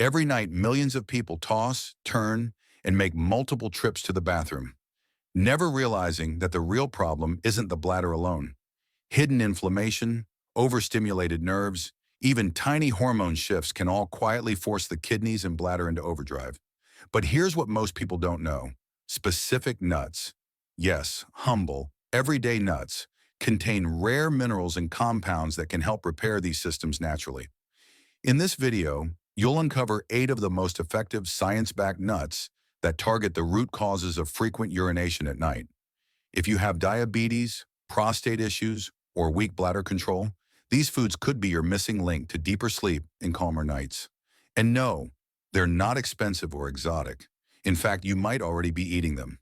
Every night, millions of people toss, turn, and make multiple trips to the bathroom, never realizing that the real problem isn't the bladder alone. Hidden inflammation, overstimulated nerves, even tiny hormone shifts can all quietly force the kidneys and bladder into overdrive. But here's what most people don't know. Specific nuts, yes, humble, everyday nuts, contain rare minerals and compounds that can help repair these systems naturally. In this video, you'll uncover 8 of the most effective science-backed nuts that target the root causes of frequent urination at night. If you have diabetes, prostate issues, or weak bladder control, these foods could be your missing link to deeper sleep and calmer nights. And no, they're not expensive or exotic. In fact, you might already be eating them,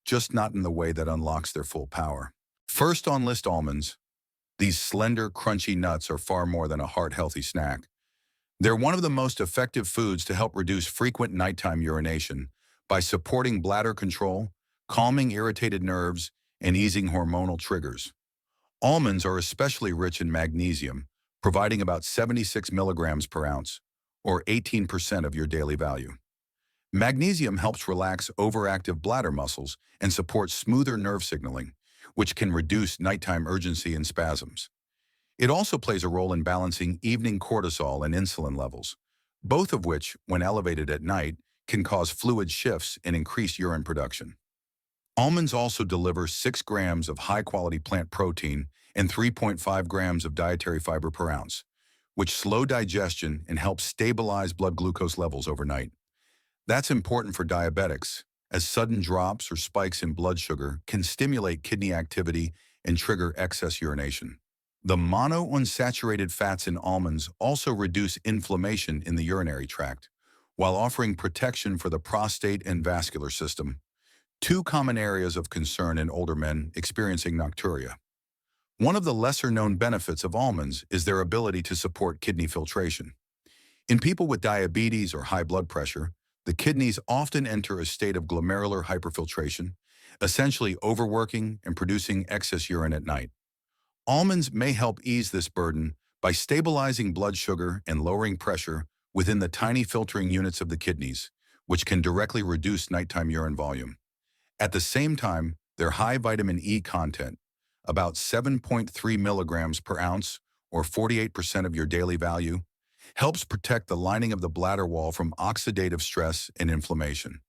just not in the way that unlocks their full power. First on list, almonds. These slender, crunchy nuts are far more than a heart-healthy snack. They're one of the most effective foods to help reduce frequent nighttime urination by supporting bladder control, calming irritated nerves, and easing hormonal triggers. Almonds are especially rich in magnesium, providing about 76 milligrams per ounce, or 18% of your daily value. Magnesium helps relax overactive bladder muscles and supports smoother nerve signaling, which can reduce nighttime urgency and spasms. It also plays a role in balancing evening cortisol and insulin levels, both of which, when elevated at night, can cause fluid shifts and increase urine production. Almonds also deliver 6 grams of high-quality plant protein and 3.5 grams of dietary fiber per ounce, which slow digestion and help stabilize blood glucose levels overnight. That's important for diabetics, as sudden drops or spikes in blood sugar can stimulate kidney activity and trigger excess urination. The monounsaturated fats in almonds also reduce inflammation in the urinary tract, while offering protection for the prostate and vascular system, 2 common areas of concern in older men experiencing nocturia. One of the lesser-known benefits of almonds is their ability to support kidney filtration. In people with diabetes or high blood pressure, the kidneys often enter a state of glomerular hyperfiltration, essentially overworking and producing excess urine at night. Almonds may help ease this burden by stabilizing blood sugar and lowering pressure within the tiny filtering units of the kidneys, which can directly reduce nighttime urine volume. At the same time, their high vitamin E content, about 7.3 milligrams per ounce or 48% of your daily value, helps protect the lining of the bladder wall from oxidative stress and inflammation.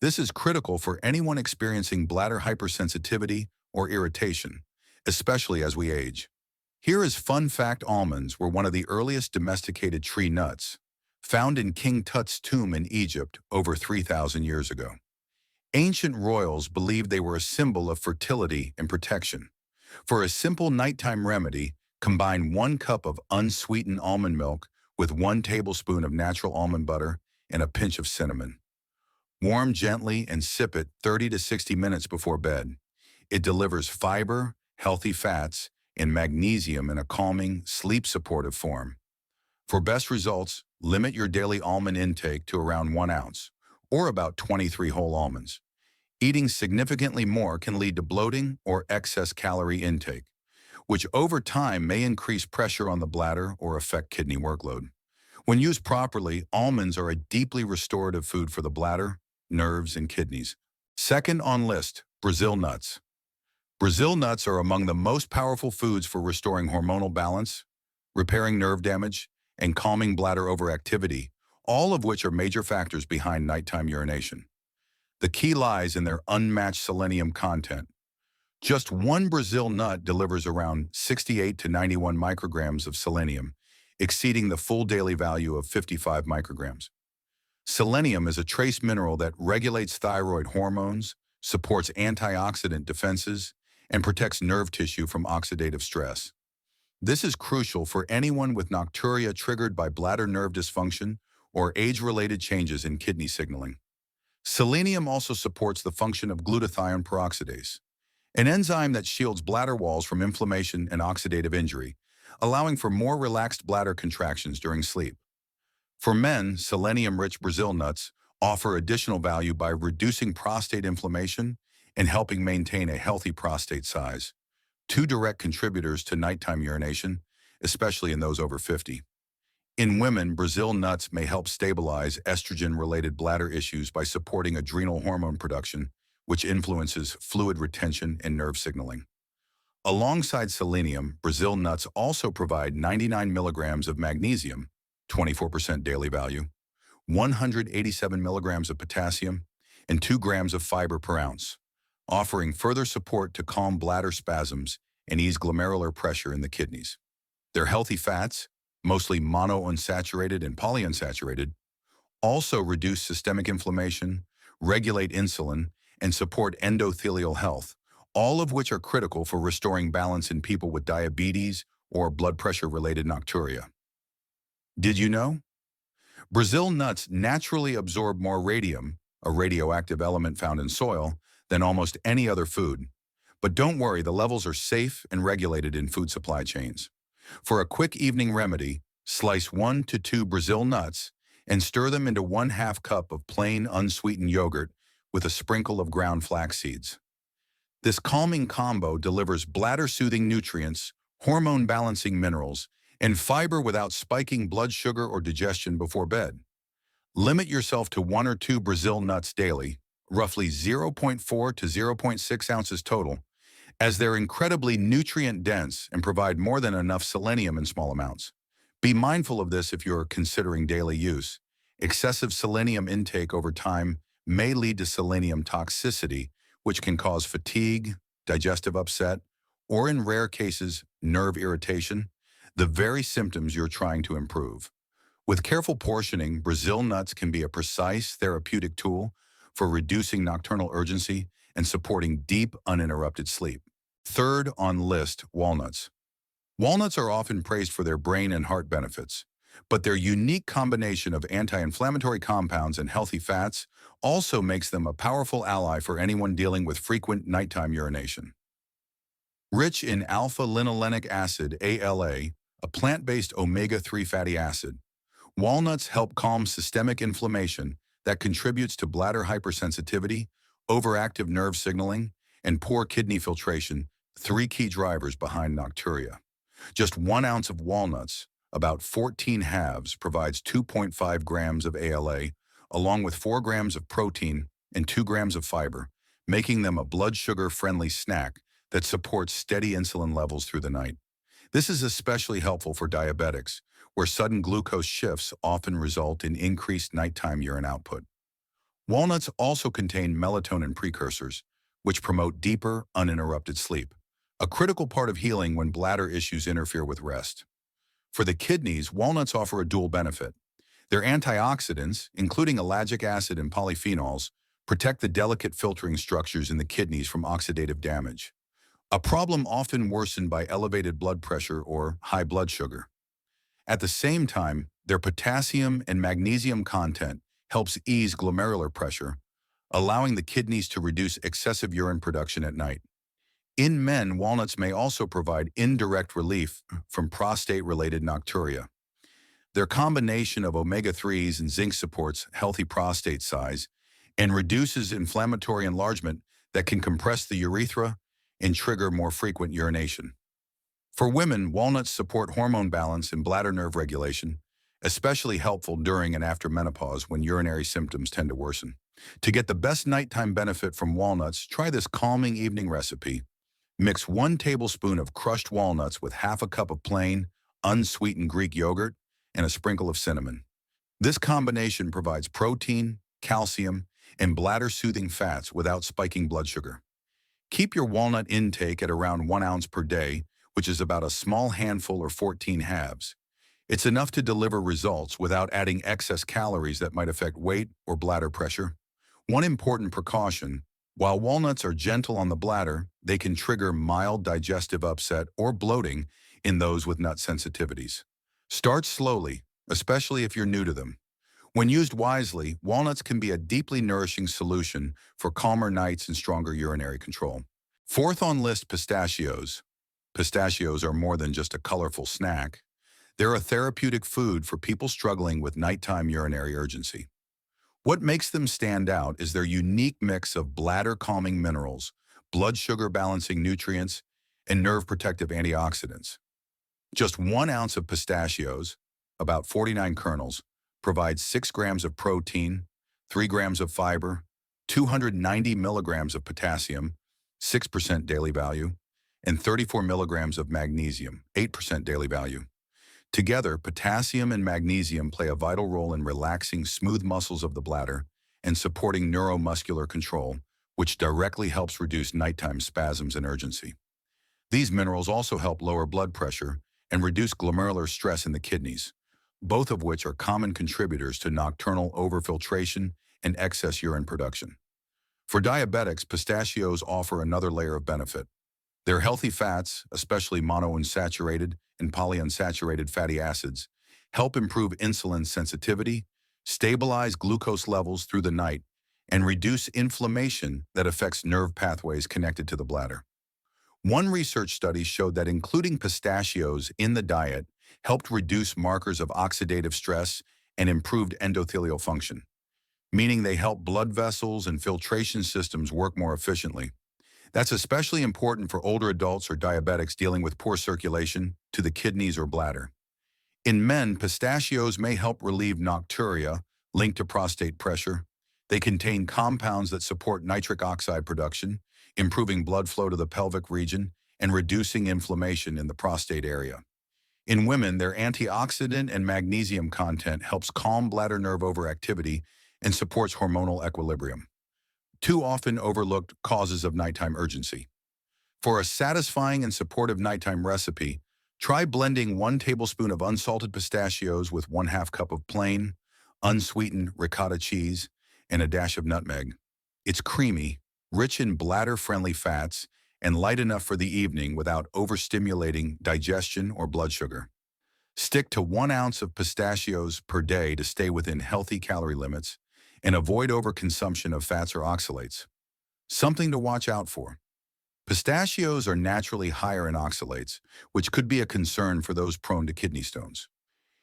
This is critical for anyone experiencing bladder hypersensitivity or irritation, especially as we age. Here is fun fact: almonds were one of the earliest domesticated tree nuts, found in King Tut's tomb in Egypt over 3,000 years ago. Ancient royals believed they were a symbol of fertility and protection. For a simple nighttime remedy, combine 1 cup of unsweetened almond milk with 1 tablespoon of natural almond butter and a pinch of cinnamon. Warm gently and sip it 30 to 60 minutes before bed. It delivers fiber, healthy fats, and magnesium in a calming, sleep-supportive form. For best results, limit your daily almond intake to around 1 ounce, or about 23 whole almonds. Eating significantly more can lead to bloating or excess calorie intake, which over time may increase pressure on the bladder or affect kidney workload. When used properly, almonds are a deeply restorative food for the bladder, nerves, and kidneys. Second on list, Brazil nuts. Brazil nuts are among the most powerful foods for restoring hormonal balance, repairing nerve damage, and calming bladder overactivity, all of which are major factors behind nighttime urination. The key lies in their unmatched selenium content. Just 1 Brazil nut delivers around 68 to 91 micrograms of selenium, exceeding the full daily value of 55 micrograms. Selenium is a trace mineral that regulates thyroid hormones, supports antioxidant defenses, and protects nerve tissue from oxidative stress. This is crucial for anyone with nocturia triggered by bladder nerve dysfunction or age-related changes in kidney signaling. Selenium also supports the function of glutathione peroxidase, an enzyme that shields bladder walls from inflammation and oxidative injury, allowing for more relaxed bladder contractions during sleep. For men, selenium-rich Brazil nuts offer additional value by reducing prostate inflammation and helping maintain a healthy prostate size, 2 direct contributors to nighttime urination, especially in those over 50. In women, Brazil nuts may help stabilize estrogen-related bladder issues by supporting adrenal hormone production, which influences fluid retention and nerve signaling. Alongside selenium, Brazil nuts also provide 99 milligrams of magnesium, 24% daily value, 187 milligrams of potassium, and 2 grams of fiber per ounce, offering further support to calm bladder spasms and ease glomerular pressure in the kidneys. Their healthy fats, mostly monounsaturated and polyunsaturated, also reduce systemic inflammation, regulate insulin, and support endothelial health, all of which are critical for restoring balance in people with diabetes or blood pressure-related nocturia. Did you know? Brazil nuts naturally absorb more radium, a radioactive element found in soil, than almost any other food. But don't worry, the levels are safe and regulated in food supply chains. For a quick evening remedy, slice 1 to 2 Brazil nuts and stir them into 1/2 cup of plain unsweetened yogurt with a sprinkle of ground flax seeds. This calming combo delivers bladder-soothing nutrients, hormone-balancing minerals, and fiber without spiking blood sugar or digestion before bed. Limit yourself to 1 or 2 Brazil nuts daily, roughly 0.4 to 0.6 ounces total, as they're incredibly nutrient-dense and provide more than enough selenium in small amounts. Be mindful of this if you're considering daily use. Excessive selenium intake over time may lead to selenium toxicity, which can cause fatigue, digestive upset, or in rare cases, nerve irritation, the very symptoms you're trying to improve. With careful portioning, Brazil nuts can be a precise therapeutic tool for reducing nocturnal urgency and supporting deep, uninterrupted sleep. Third on list, walnuts. Walnuts are often praised for their brain and heart benefits, but their unique combination of anti-inflammatory compounds and healthy fats also makes them a powerful ally for anyone dealing with frequent nighttime urination. Rich in alpha-linolenic acid, ALA, a plant-based omega-3 fatty acid, walnuts help calm systemic inflammation that contributes to bladder hypersensitivity, overactive nerve signaling, and poor kidney filtration, 3 key drivers behind nocturia. Just 1 ounce of walnuts, about 14 halves, provides 2.5 grams of ALA, along with 4 grams of protein and 2 grams of fiber, making them a blood sugar-friendly snack that supports steady insulin levels through the night. This is especially helpful for diabetics, where sudden glucose shifts often result in increased nighttime urine output. Walnuts also contain melatonin precursors, which promote deeper, uninterrupted sleep, a critical part of healing when bladder issues interfere with rest. For the kidneys, walnuts offer a dual benefit. Their antioxidants, including ellagic acid and polyphenols, protect the delicate filtering structures in the kidneys from oxidative damage, a problem often worsened by elevated blood pressure or high blood sugar. At the same time, their potassium and magnesium content helps ease glomerular pressure, allowing the kidneys to reduce excessive urine production at night. In men, walnuts may also provide indirect relief from prostate-related nocturia. Their combination of omega-3s and zinc supports healthy prostate size and reduces inflammatory enlargement that can compress the urethra and trigger more frequent urination. For women, walnuts support hormone balance and bladder nerve regulation, especially helpful during and after menopause when urinary symptoms tend to worsen. To get the best nighttime benefit from walnuts, try this calming evening recipe. Mix 1 tablespoon of crushed walnuts with half a cup of plain, unsweetened Greek yogurt and a sprinkle of cinnamon. This combination provides protein, calcium, and bladder-soothing fats without spiking blood sugar. Keep your walnut intake at around 1 ounce per day, which is about a small handful or 14 halves. It's enough to deliver results without adding excess calories that might affect weight or bladder pressure. One important precaution: while walnuts are gentle on the bladder, they can trigger mild digestive upset or bloating in those with nut sensitivities. Start slowly, especially if you're new to them. When used wisely, walnuts can be a deeply nourishing solution for calmer nights and stronger urinary control. Fourth on list, pistachios. Pistachios are more than just a colorful snack. They're a therapeutic food for people struggling with nighttime urinary urgency. What makes them stand out is their unique mix of bladder-calming minerals, blood sugar-balancing nutrients, and nerve-protective antioxidants. Just 1 ounce of pistachios, about 49 kernels, provides 6 grams of protein, 3 grams of fiber, 290 milligrams of potassium, 6% daily value, and 34 milligrams of magnesium, 8% daily value. Together, potassium and magnesium play a vital role in relaxing smooth muscles of the bladder and supporting neuromuscular control, which directly helps reduce nighttime spasms and urgency. These minerals also help lower blood pressure and reduce glomerular stress in the kidneys, both of which are common contributors to nocturnal overfiltration and excess urine production. For diabetics, pistachios offer another layer of benefit. Their healthy fats, especially monounsaturated and polyunsaturated fatty acids, help improve insulin sensitivity, stabilize glucose levels through the night, and reduce inflammation that affects nerve pathways connected to the bladder. One research study showed that including pistachios in the diet helped reduce markers of oxidative stress and improved endothelial function, meaning they help blood vessels and filtration systems work more efficiently. That's especially important for older adults or diabetics dealing with poor circulation to the kidneys or bladder. In men, pistachios may help relieve nocturia linked to prostate pressure. They contain compounds that support nitric oxide production, improving blood flow to the pelvic region and reducing inflammation in the prostate area. In women, their antioxidant and magnesium content helps calm bladder nerve overactivity and supports hormonal equilibrium. Two often overlooked causes of nighttime urgency. For a satisfying and supportive nighttime recipe, try blending 1 tablespoon of unsalted pistachios with 1/2 cup of plain, unsweetened ricotta cheese, and a dash of nutmeg. It's creamy, rich in bladder-friendly fats, and light enough for the evening without overstimulating digestion or blood sugar. Stick to 1 ounce of pistachios per day to stay within healthy calorie limits, and avoid overconsumption of fats or oxalates. Something to watch out for. Pistachios are naturally higher in oxalates, which could be a concern for those prone to kidney stones.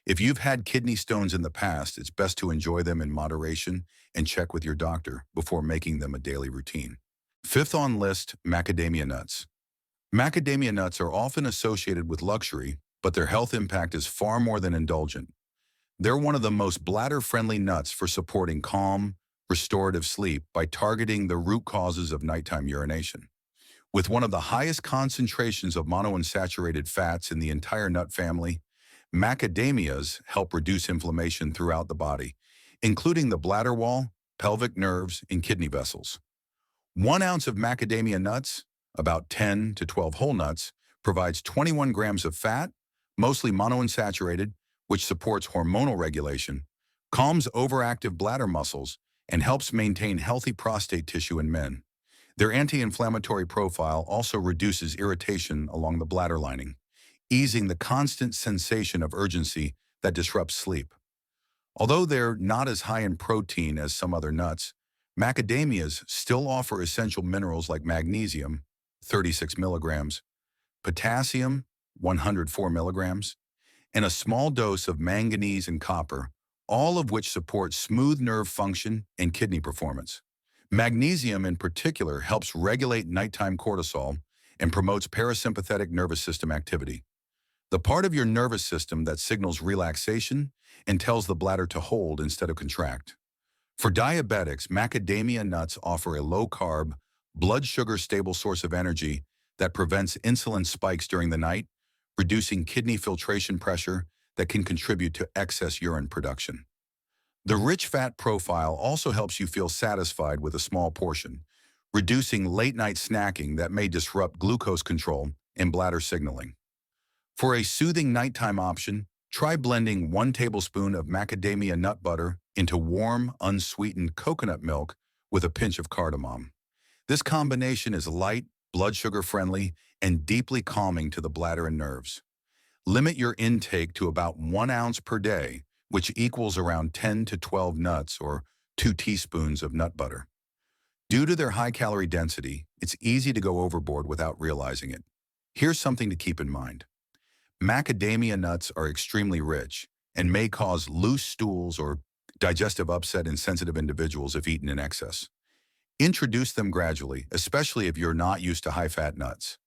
If you've had kidney stones in the past, it's best to enjoy them in moderation and check with your doctor before making them a daily routine. Fifth on list, macadamia nuts. Macadamia nuts are often associated with luxury, but their health impact is far more than indulgent. They're one of the most bladder-friendly nuts for supporting calm, restorative sleep by targeting the root causes of nighttime urination. With one of the highest concentrations of monounsaturated fats in the entire nut family, macadamias help reduce inflammation throughout the body, including the bladder wall, pelvic nerves, and kidney vessels. 1 ounce of macadamia nuts, about 10 to 12 whole nuts, provides 21 grams of fat, mostly monounsaturated, which supports hormonal regulation, calms overactive bladder muscles, and helps maintain healthy prostate tissue in men. Their anti-inflammatory profile also reduces irritation along the bladder lining, easing the constant sensation of urgency that disrupts sleep. Although they're not as high in protein as some other nuts, macadamias still offer essential minerals like magnesium, 36 milligrams, potassium, 104 milligrams, and a small dose of manganese and copper, all of which support smooth nerve function and kidney performance. Magnesium in particular helps regulate nighttime cortisol and promotes parasympathetic nervous system activity, the part of your nervous system that signals relaxation and tells the bladder to hold instead of contract. For diabetics, macadamia nuts offer a low-carb, blood sugar-stable source of energy that prevents insulin spikes during the night, reducing kidney filtration pressure that can contribute to excess urine production. The rich fat profile also helps you feel satisfied with a small portion, reducing late-night snacking that may disrupt glucose control and bladder signaling. For a soothing nighttime option, try blending 1 tablespoon of macadamia nut butter into warm, unsweetened coconut milk with a pinch of cardamom. This combination is light, blood sugar-friendly, and deeply calming to the bladder and nerves. Limit your intake to about 1 ounce per day, which equals around 10 to 12 nuts or 2 teaspoons of nut butter. Due to their high calorie density, it's easy to go overboard without realizing it. Here's something to keep in mind. Macadamia nuts are extremely rich and may cause loose stools or digestive upset in sensitive individuals if eaten in excess. Introduce them gradually, especially if you're not used to high-fat nuts.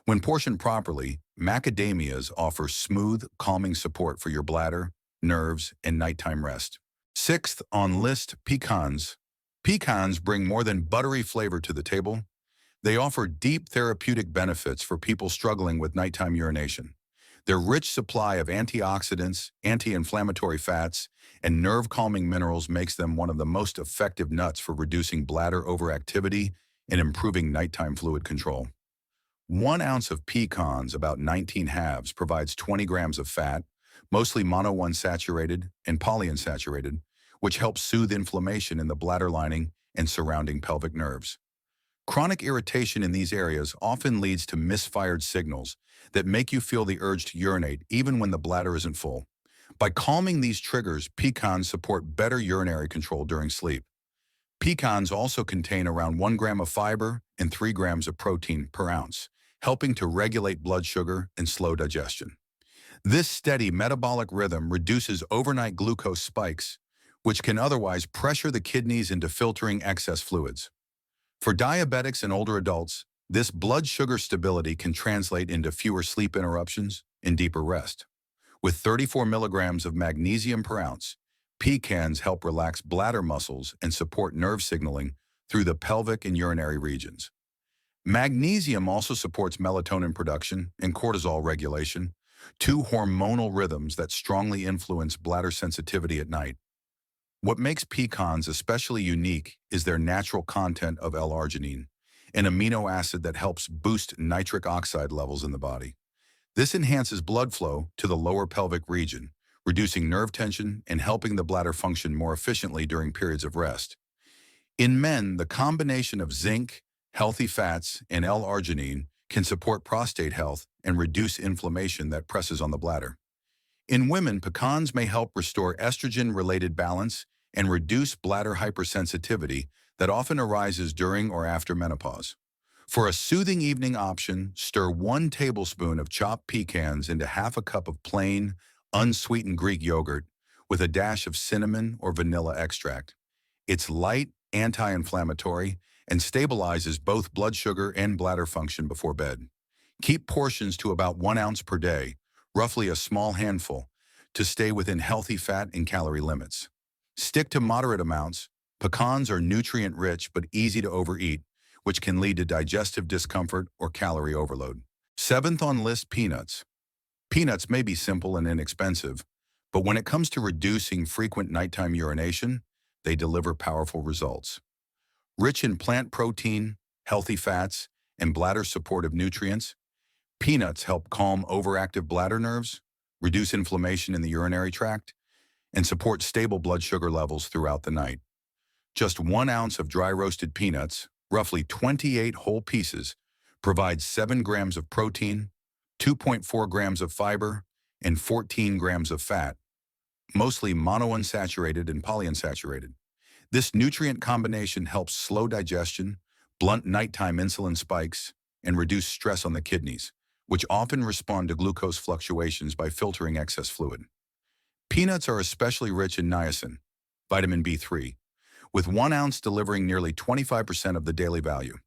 When portioned properly, macadamias offer smooth, calming support for your bladder, nerves, and nighttime rest. Sixth on list, pecans. Pecans bring more than buttery flavor to the table. They offer deep therapeutic benefits for people struggling with nighttime urination. Their rich supply of antioxidants, anti-inflammatory fats, and nerve-calming minerals makes them one of the most effective nuts for reducing bladder overactivity and improving nighttime fluid control. 1 ounce of pecans, about 19 halves, provides 20 grams of fat, mostly monounsaturated and polyunsaturated, which helps soothe inflammation in the bladder lining and surrounding pelvic nerves. Chronic irritation in these areas often leads to misfired signals that make you feel the urge to urinate even when the bladder isn't full. By calming these triggers, pecans support better urinary control during sleep. Pecans also contain around 1 gram of fiber and 3 grams of protein per ounce, helping to regulate blood sugar and slow digestion. This steady metabolic rhythm reduces overnight glucose spikes, which can otherwise pressure the kidneys into filtering excess fluids. For diabetics and older adults, this blood sugar stability can translate into fewer sleep interruptions and deeper rest. With 34 milligrams of magnesium per ounce, pecans help relax bladder muscles and support nerve signaling through the pelvic and urinary regions. Magnesium also supports melatonin production and cortisol regulation, two hormonal rhythms that strongly influence bladder sensitivity at night. What makes pecans especially unique is their natural content of L-arginine, an amino acid that helps boost nitric oxide levels in the body. This enhances blood flow to the lower pelvic region, reducing nerve tension and helping the bladder function more efficiently during periods of rest. In men, the combination of zinc, healthy fats, and L-arginine can support prostate health and reduce inflammation that presses on the bladder. In women, pecans may help restore estrogen-related balance and reduce bladder hypersensitivity that often arises during or after menopause. For a soothing evening option, stir 1 tablespoon of chopped pecans into half a cup of plain, unsweetened Greek yogurt with a dash of cinnamon or vanilla extract. It's light, anti-inflammatory, and stabilizes both blood sugar and bladder function before bed. Keep portions to about 1 ounce per day, roughly a small handful, to stay within healthy fat and calorie limits. Stick to moderate amounts. Pecans are nutrient-rich but easy to overeat, which can lead to digestive discomfort or calorie overload. 7th on list, peanuts. Peanuts may be simple and inexpensive, but when it comes to reducing frequent nighttime urination, they deliver powerful results. Rich in plant protein, healthy fats, and bladder-supportive nutrients, peanuts help calm overactive bladder nerves, reduce inflammation in the urinary tract, and support stable blood sugar levels throughout the night. Just 1 ounce of dry roasted peanuts, roughly 28 whole pieces, provides 7 grams of protein, 2.4 grams of fiber, and 14 grams of fat, mostly monounsaturated and polyunsaturated. This nutrient combination helps slow digestion, blunt nighttime insulin spikes, and reduce stress on the kidneys, which often respond to glucose fluctuations by filtering excess fluid. Peanuts are especially rich in niacin, vitamin B3, with 1 ounce delivering nearly 25% of the daily value.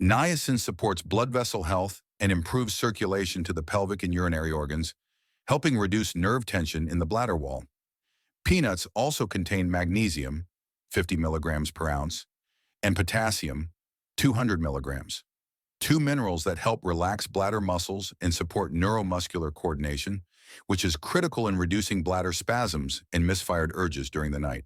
Niacin supports blood vessel health and improves circulation to the pelvic and urinary organs, helping reduce nerve tension in the bladder wall. Peanuts also contain magnesium, 50 milligrams per ounce, and potassium, 200 milligrams, two minerals that help relax bladder muscles and support neuromuscular coordination, which is critical in reducing bladder spasms and misfired urges during the night.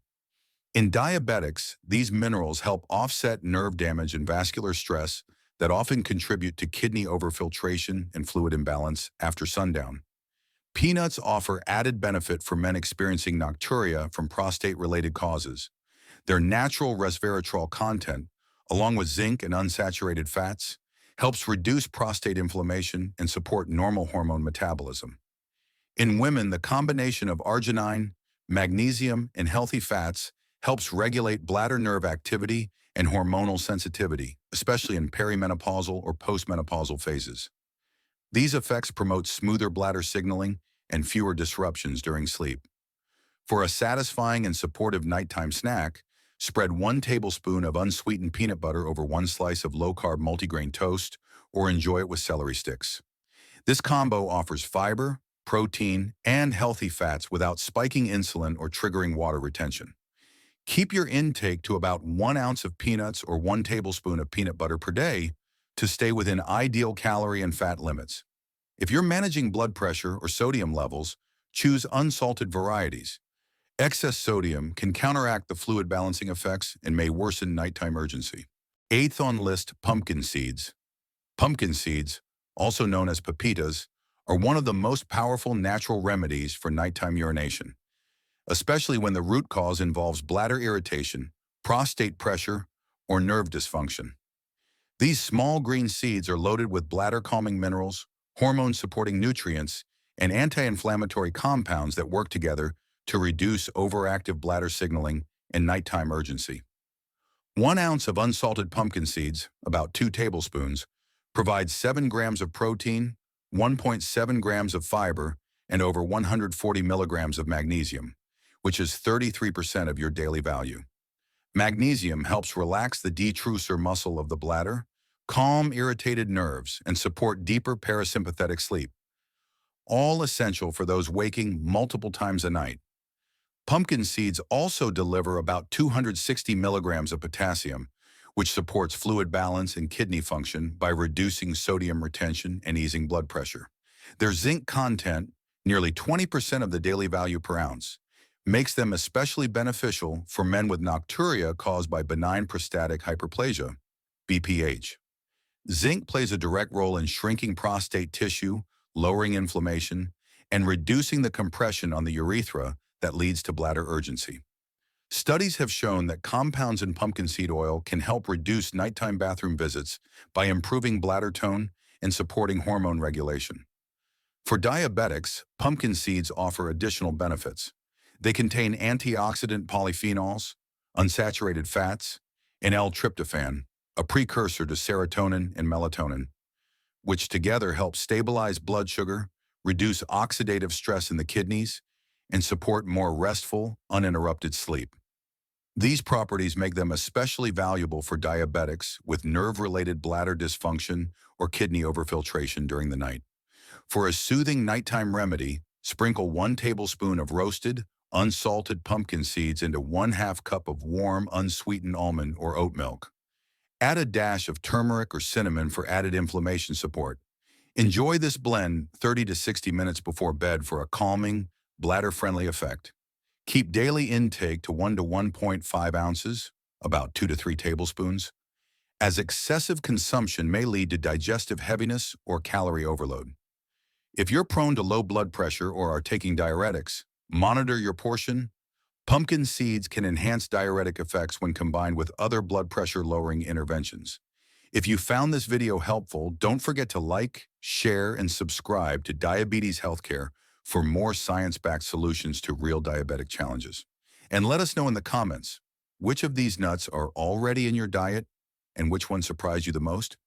In diabetics, these minerals help offset nerve damage and vascular stress that often contribute to kidney overfiltration and fluid imbalance after sundown. Peanuts offer added benefit for men experiencing nocturia from prostate-related causes. Their natural resveratrol content, along with zinc and unsaturated fats, helps reduce prostate inflammation and support normal hormone metabolism. In women, the combination of arginine, magnesium, and healthy fats helps regulate bladder nerve activity and hormonal sensitivity, especially in perimenopausal or postmenopausal phases. These effects promote smoother bladder signaling and fewer disruptions during sleep. For a satisfying and supportive nighttime snack, spread 1 tablespoon of unsweetened peanut butter over 1 slice of low-carb multigrain toast or enjoy it with celery sticks. This combo offers fiber, protein, and healthy fats without spiking insulin or triggering water retention. Keep your intake to about 1 ounce of peanuts or 1 tablespoon of peanut butter per day to stay within ideal calorie and fat limits. If you're managing blood pressure or sodium levels, choose unsalted varieties. Excess sodium can counteract the fluid balancing effects and may worsen nighttime urgency. Eighth on list, pumpkin seeds. Pumpkin seeds, also known as pepitas, are one of the most powerful natural remedies for nighttime urination, especially when the root cause involves bladder irritation, prostate pressure, or nerve dysfunction. These small green seeds are loaded with bladder-calming minerals, hormone-supporting nutrients, and anti-inflammatory compounds that work together to reduce overactive bladder signaling and nighttime urgency. 1 ounce of unsalted pumpkin seeds, about 2 tablespoons, provides 7 grams of protein, 1.7 grams of fiber, and over 140 milligrams of magnesium, which is 33% of your daily value. Magnesium helps relax the detrusor muscle of the bladder, calm irritated nerves, and support deeper parasympathetic sleep, all essential for those waking multiple times a night. Pumpkin seeds also deliver about 260 milligrams of potassium, which supports fluid balance and kidney function by reducing sodium retention and easing blood pressure. Their zinc content, nearly 20% of the daily value per ounce, makes them especially beneficial for men with nocturia caused by benign prostatic hyperplasia, BPH. Zinc plays a direct role in shrinking prostate tissue, lowering inflammation, and reducing the compression on the urethra that leads to bladder urgency. Studies have shown that compounds in pumpkin seed oil can help reduce nighttime bathroom visits by improving bladder tone and supporting hormone regulation. For diabetics, pumpkin seeds offer additional benefits. They contain antioxidant polyphenols, unsaturated fats, and L-tryptophan, a precursor to serotonin and melatonin, which together help stabilize blood sugar, reduce oxidative stress in the kidneys, and support more restful, uninterrupted sleep. These properties make them especially valuable for diabetics with nerve-related bladder dysfunction or kidney overfiltration during the night. For a soothing nighttime remedy, sprinkle 1 tablespoon of roasted, unsalted pumpkin seeds into 1/2 cup of warm, unsweetened almond or oat milk. Add a dash of turmeric or cinnamon for added inflammation support. Enjoy this blend 30 to 60 minutes before bed for a calming, bladder-friendly effect. Keep daily intake to 1 to 1.5 ounces, about 2 to 3 tablespoons, as excessive consumption may lead to digestive heaviness or calorie overload. If you're prone to low blood pressure or are taking diuretics, monitor your portion. Pumpkin seeds can enhance diuretic effects when combined with other blood pressure-lowering interventions. If you found this video helpful, don't forget to like, share, and subscribe to Diabetes Healthcare for more science-backed solutions to real diabetic challenges. And let us know in the comments, which of these nuts are already in your diet and which one surprised you the most?